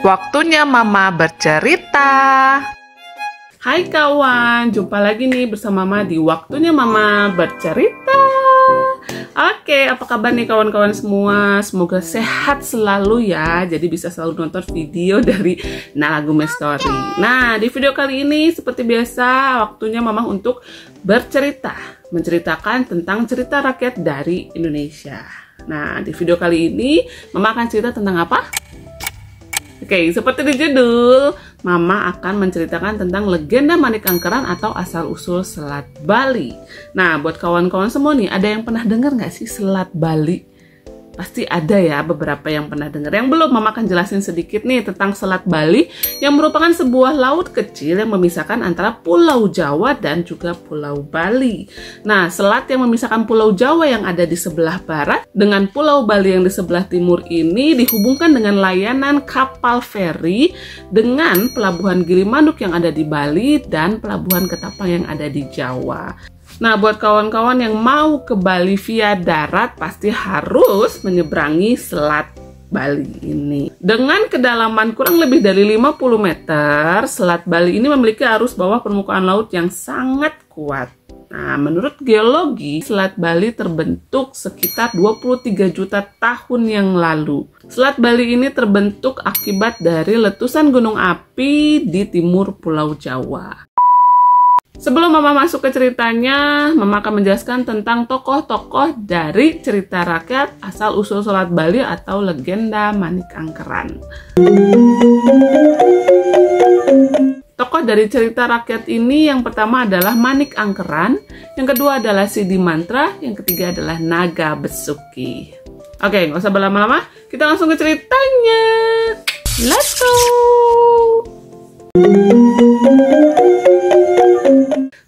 Waktunya Mama bercerita. Hai kawan, jumpa lagi nih bersama Mama di Waktunya Mama bercerita. Oke, apa kabar nih kawan-kawan semua? Semoga sehat selalu ya. Jadi bisa selalu nonton video dari Nalagume Story. Nah, di video kali ini seperti biasa waktunya Mama untuk bercerita, menceritakan tentang cerita rakyat dari Indonesia. Nah, di video kali ini Mama akan cerita tentang apa? Oke, seperti di judul, Mama akan menceritakan tentang legenda Manik Angkeran atau asal-usul Selat Bali. Nah, buat kawan-kawan semua nih, ada yang pernah dengar nggak sih Selat Bali? Pasti ada ya beberapa yang pernah dengar. Yang belum, Mama akan jelasin sedikit nih tentang Selat Bali yang merupakan sebuah laut kecil yang memisahkan antara Pulau Jawa dan juga Pulau Bali. Nah, selat yang memisahkan Pulau Jawa yang ada di sebelah barat dengan Pulau Bali yang di sebelah timur ini dihubungkan dengan layanan kapal feri dengan Pelabuhan Gilimanuk yang ada di Bali dan Pelabuhan Ketapang yang ada di Jawa. Nah, buat kawan-kawan yang mau ke Bali via darat, pasti harus menyeberangi Selat Bali ini. Dengan kedalaman kurang lebih dari 50 meter, Selat Bali ini memiliki arus bawah permukaan laut yang sangat kuat. Nah, menurut geologi, Selat Bali terbentuk sekitar 23 juta tahun yang lalu. Selat Bali ini terbentuk akibat dari letusan gunung api di timur Pulau Jawa. Sebelum Mama masuk ke ceritanya, Mama akan menjelaskan tentang tokoh-tokoh dari cerita rakyat asal-usul Selat Bali atau legenda Manik Angkeran. Tokoh dari cerita rakyat ini yang pertama adalah Manik Angkeran, yang kedua adalah Sidi Mantra, yang ketiga adalah Naga Besuki. Oke, nggak usah berlama-lama, kita langsung ke ceritanya. Let's go!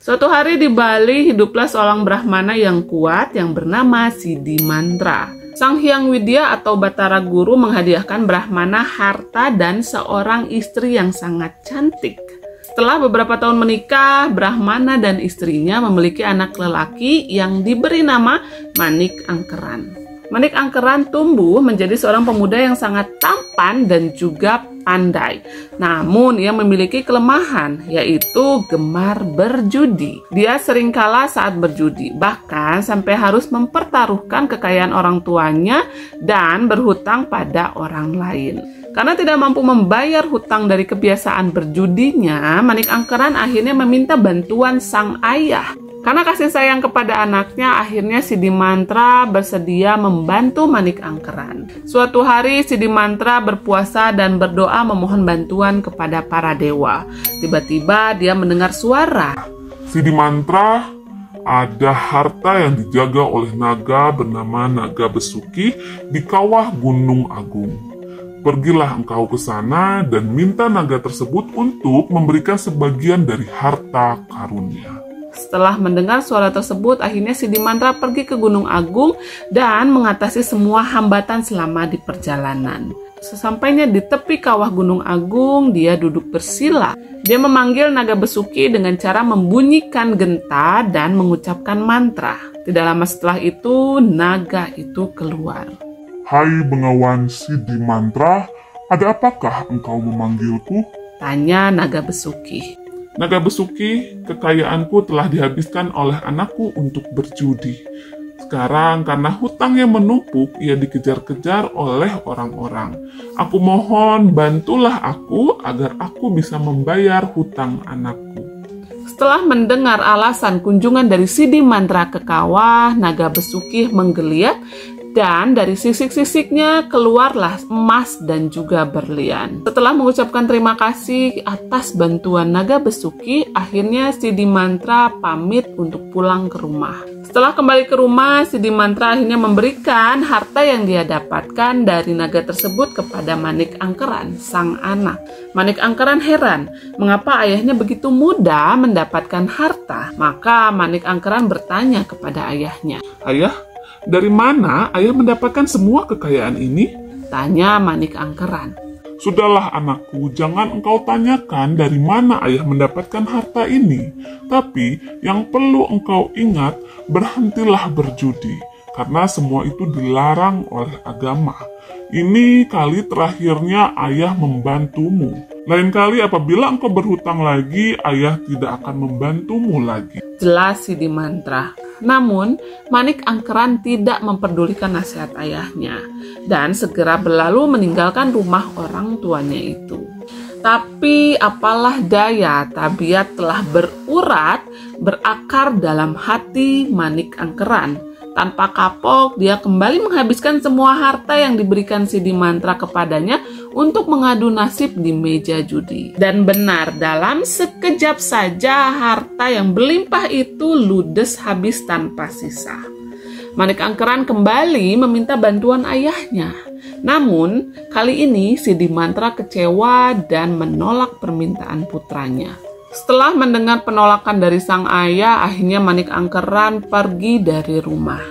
Suatu hari di Bali hiduplah seorang Brahmana yang kuat yang bernama Sidi Mantra. Sang Hyang Widya atau Batara Guru menghadiahkan Brahmana harta dan seorang istri yang sangat cantik. Setelah beberapa tahun menikah, Brahmana dan istrinya memiliki anak lelaki yang diberi nama Manik Angkeran. Manik Angkeran tumbuh menjadi seorang pemuda yang sangat tampan dan juga pandai. Namun ia memiliki kelemahan, yaitu gemar berjudi. Dia sering kalah saat berjudi, bahkan sampai harus mempertaruhkan kekayaan orang tuanya dan berhutang pada orang lain. Karena tidak mampu membayar hutang dari kebiasaan berjudinya, Manik Angkeran akhirnya meminta bantuan sang ayah. Karena kasih sayang kepada anaknya, akhirnya Sidi Mantra bersedia membantu Manik Angkeran. Suatu hari Sidi Mantra berpuasa dan berdoa memohon bantuan kepada para dewa. Tiba-tiba dia mendengar suara. Sidi Mantra, ada harta yang dijaga oleh naga bernama Naga Besuki di kawah Gunung Agung. Pergilah engkau ke sana dan minta naga tersebut untuk memberikan sebagian dari harta karunia. Setelah mendengar suara tersebut, akhirnya Sidi Mantra pergi ke Gunung Agung dan mengatasi semua hambatan selama di perjalanan. Sesampainya di tepi kawah Gunung Agung, dia duduk bersila. Dia memanggil Naga Besuki dengan cara membunyikan genta dan mengucapkan mantra. Tidak lama setelah itu, naga itu keluar. Hai bengawan Sidi Mantra, ada apakah engkau memanggilku? Tanya Naga Besuki. Naga Besuki, kekayaanku telah dihabiskan oleh anakku untuk berjudi. Sekarang karena hutangnya menumpuk, ia dikejar-kejar oleh orang-orang. Aku mohon bantulah aku agar aku bisa membayar hutang anakku. Setelah mendengar alasan kunjungan dari Sidi Mantra ke kawah, Naga Besuki menggeliat dan dari sisik-sisiknya keluarlah emas dan juga berlian. Setelah mengucapkan terima kasih atas bantuan Naga Besuki, akhirnya Sidi Mantra pamit untuk pulang ke rumah. Setelah kembali ke rumah, Sidi Mantra akhirnya memberikan harta yang dia dapatkan dari naga tersebut kepada Manik Angkeran, sang anak. Manik Angkeran heran, mengapa ayahnya begitu mudah mendapatkan harta? Maka Manik Angkeran bertanya kepada ayahnya. Ayah, dari mana ayah mendapatkan semua kekayaan ini? Tanya Manik Angkeran. Sudahlah anakku, jangan engkau tanyakan dari mana ayah mendapatkan harta ini. Tapi yang perlu engkau ingat, berhentilah berjudi. karena semua itu dilarang oleh agama. Ini kali terakhirnya ayah membantumu. Lain kali apabila engkau berhutang lagi, ayah tidak akan membantumu lagi. Jelas Sidi Mantra. Namun, Manik Angkeran tidak memperdulikan nasihat ayahnya dan segera berlalu meninggalkan rumah orang tuanya itu. Tapi apalah daya, tabiat telah berurat, berakar dalam hati Manik Angkeran. Tanpa kapok, dia kembali menghabiskan semua harta yang diberikan Sidi Mantra kepadanya untuk mengadu nasib di meja judi. Dan benar, dalam sekejap saja harta yang berlimpah itu ludes habis tanpa sisa. Manik Angkeran kembali meminta bantuan ayahnya. Namun, kali ini Sidi Mantra kecewa dan menolak permintaan putranya. Setelah mendengar penolakan dari sang ayah, akhirnya Manik Angkeran pergi dari rumah.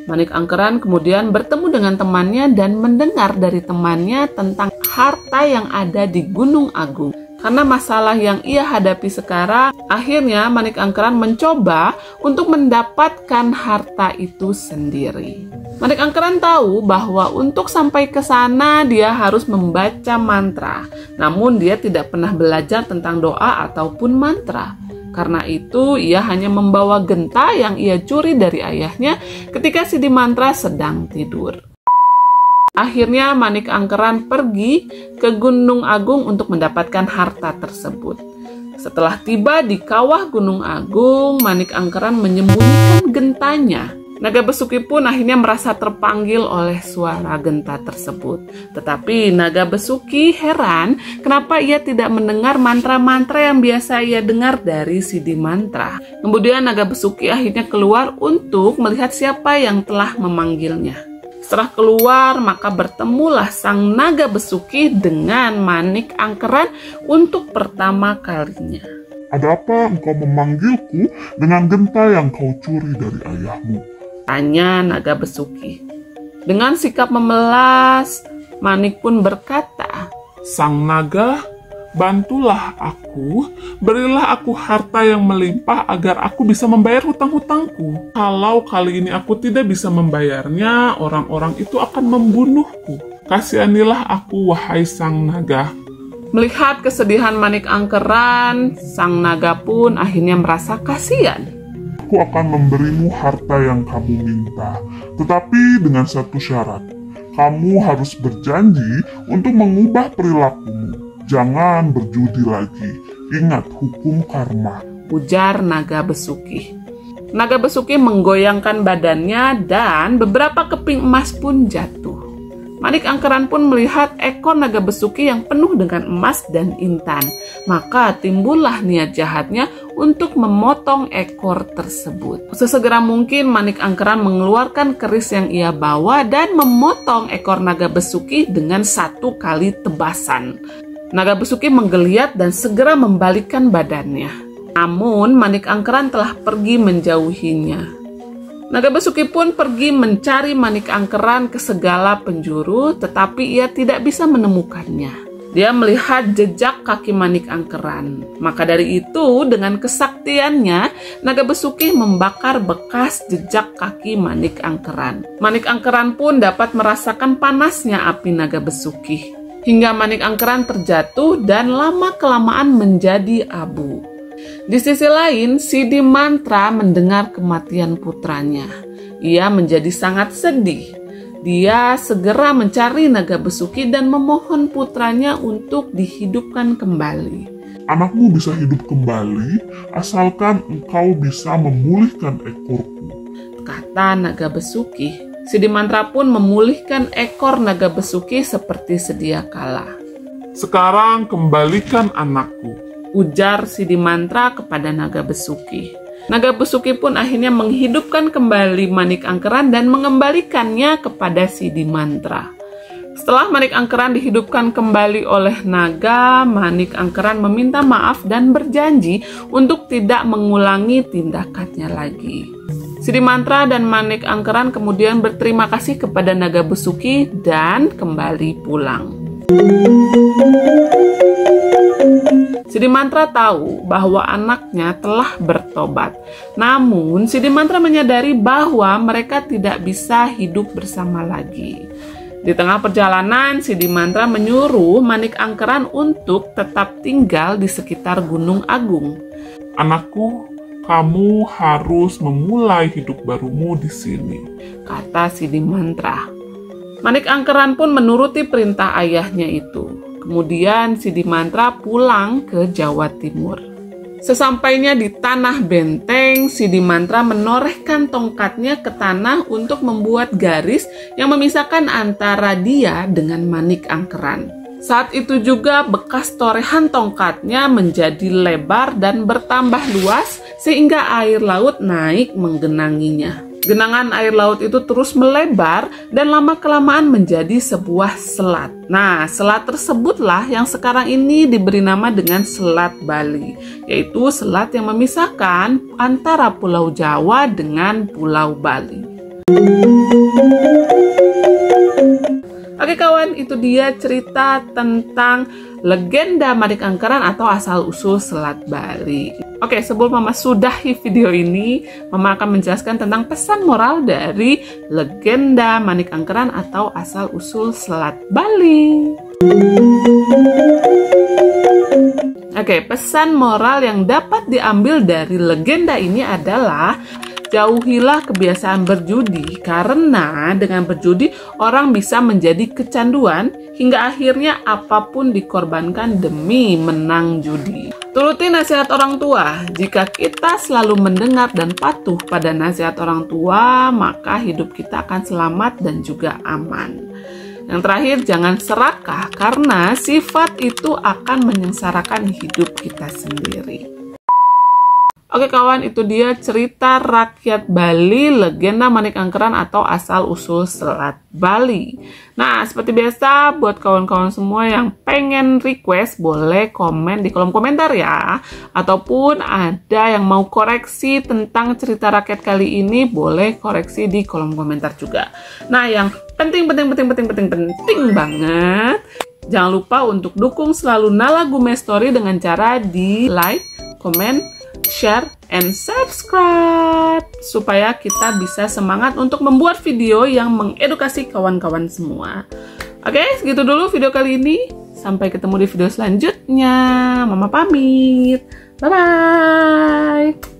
Manik Angkeran kemudian bertemu dengan temannya dan mendengar dari temannya tentang harta yang ada di Gunung Agung. Karena masalah yang ia hadapi sekarang, akhirnya Manik Angkeran mencoba untuk mendapatkan harta itu sendiri. Manik Angkeran tahu bahwa untuk sampai ke sana dia harus membaca mantra. Namun dia tidak pernah belajar tentang doa ataupun mantra. Karena itu ia hanya membawa genta yang ia curi dari ayahnya ketika Sidi Mantra sedang tidur. Akhirnya Manik Angkeran pergi ke Gunung Agung untuk mendapatkan harta tersebut. Setelah tiba di kawah Gunung Agung, Manik Angkeran menyembunyikan gentanya. Naga Besuki pun akhirnya merasa terpanggil oleh suara genta tersebut. Tetapi Naga Besuki heran kenapa ia tidak mendengar mantra-mantra yang biasa ia dengar dari Sidi Mantra. Kemudian Naga Besuki akhirnya keluar untuk melihat siapa yang telah memanggilnya. Setelah keluar, maka bertemulah sang Naga Besuki dengan Manik Angkeran untuk pertama kalinya. Ada apa engkau memanggilku dengan genta yang kau curi dari ayahmu? Tanya Naga Besuki. Dengan sikap memelas, Manik pun berkata, Sang naga, bantulah aku, berilah aku harta yang melimpah agar aku bisa membayar hutang-hutangku. Kalau kali ini aku tidak bisa membayarnya, orang-orang itu akan membunuhku. Kasihanilah aku, wahai sang naga. Melihat kesedihan Manik Angkeran, sang naga pun akhirnya merasa kasihan. Aku akan memberimu harta yang kamu minta, tetapi dengan satu syarat. Kamu harus berjanji untuk mengubah perilakumu. Jangan berjudi lagi. Ingat hukum karma. Ujar Naga Besuki. Naga Besuki menggoyangkan badannya dan beberapa keping emas pun jatuh. Manik Angkeran pun melihat ekor Naga Besuki yang penuh dengan emas dan intan. Maka timbullah niat jahatnya untuk memotong ekor tersebut. Sesegera mungkin Manik Angkeran mengeluarkan keris yang ia bawa dan memotong ekor Naga Besuki dengan satu kali tebasan. Naga Besuki menggeliat dan segera membalikkan badannya. Namun Manik Angkeran telah pergi menjauhinya. Naga Besuki pun pergi mencari Manik Angkeran ke segala penjuru, tetapi ia tidak bisa menemukannya. Dia melihat jejak kaki Manik Angkeran. Maka dari itu, dengan kesaktiannya, Naga Besuki membakar bekas jejak kaki Manik Angkeran. Manik Angkeran pun dapat merasakan panasnya api Naga Besuki. Hingga Manik Angkeran terjatuh dan lama-kelamaan menjadi abu. Di sisi lain, Sidi Mantra mendengar kematian putranya. Ia menjadi sangat sedih. Dia segera mencari Naga Besuki dan memohon putranya untuk dihidupkan kembali. Anakmu bisa hidup kembali asalkan engkau bisa memulihkan ekorku, kata Naga Besuki. Sidi Mantra pun memulihkan ekor Naga Besuki seperti sedia kala. Sekarang kembalikan anakku, ujar Sidi Mantra kepada Naga Besuki. Naga Besuki pun akhirnya menghidupkan kembali Manik Angkeran dan mengembalikannya kepada Sidi Mantra. Setelah Manik Angkeran dihidupkan kembali oleh naga, Manik Angkeran meminta maaf dan berjanji untuk tidak mengulangi tindakannya lagi. Sidi Mantra dan Manik Angkeran kemudian berterima kasih kepada Naga Besuki dan kembali pulang. Sidi Mantra tahu bahwa anaknya telah bertobat. Namun, Sidi Mantra menyadari bahwa mereka tidak bisa hidup bersama lagi. Di tengah perjalanan, Sidi Mantra menyuruh Manik Angkeran untuk tetap tinggal di sekitar Gunung Agung. Anakku, kamu harus memulai hidup barumu di sini, kata Sidi Mantra. Manik Angkeran pun menuruti perintah ayahnya itu. Kemudian Sidi Mantra pulang ke Jawa Timur. Sesampainya di tanah benteng, Sidi Mantra menorehkan tongkatnya ke tanah untuk membuat garis yang memisahkan antara dia dengan Manik Angkeran. Saat itu juga bekas torehan tongkatnya menjadi lebar dan bertambah luas sehingga air laut naik menggenanginya. Genangan air laut itu terus melebar dan lama-kelamaan menjadi sebuah selat. Nah, selat tersebutlah yang sekarang ini diberi nama dengan Selat Bali, yaitu selat yang memisahkan antara Pulau Jawa dengan Pulau Bali. Oke kawan, itu dia cerita tentang legenda Manik Angkeran atau asal-usul Selat Bali. Oke, sebelum Mama sudahi video ini, Mama akan menjelaskan tentang pesan moral dari legenda Manik Angkeran atau asal-usul Selat Bali. Oke, pesan moral yang dapat diambil dari legenda ini adalah jauhilah kebiasaan berjudi, karena dengan berjudi orang bisa menjadi kecanduan hingga akhirnya apapun dikorbankan demi menang judi. Turuti nasihat orang tua. Jika kita selalu mendengar dan patuh pada nasihat orang tua, maka hidup kita akan selamat dan juga aman. Yang terakhir, jangan serakah karena sifat itu akan menyengsarakan hidup kita sendiri. Oke kawan, itu dia cerita rakyat Bali, legenda Manik Angkeran atau asal-usul Selat Bali. Nah, seperti biasa, buat kawan-kawan semua yang pengen request, boleh komen di kolom komentar ya. Ataupun ada yang mau koreksi tentang cerita rakyat kali ini, boleh koreksi di kolom komentar juga. Nah, yang penting banget, jangan lupa untuk dukung selalu Nala Gume Story dengan cara di like, komen, share, and subscribe supaya kita bisa semangat untuk membuat video yang mengedukasi kawan-kawan semua. Oke, segitu dulu video kali ini. Sampai ketemu di video selanjutnya. Mama pamit. Bye-bye.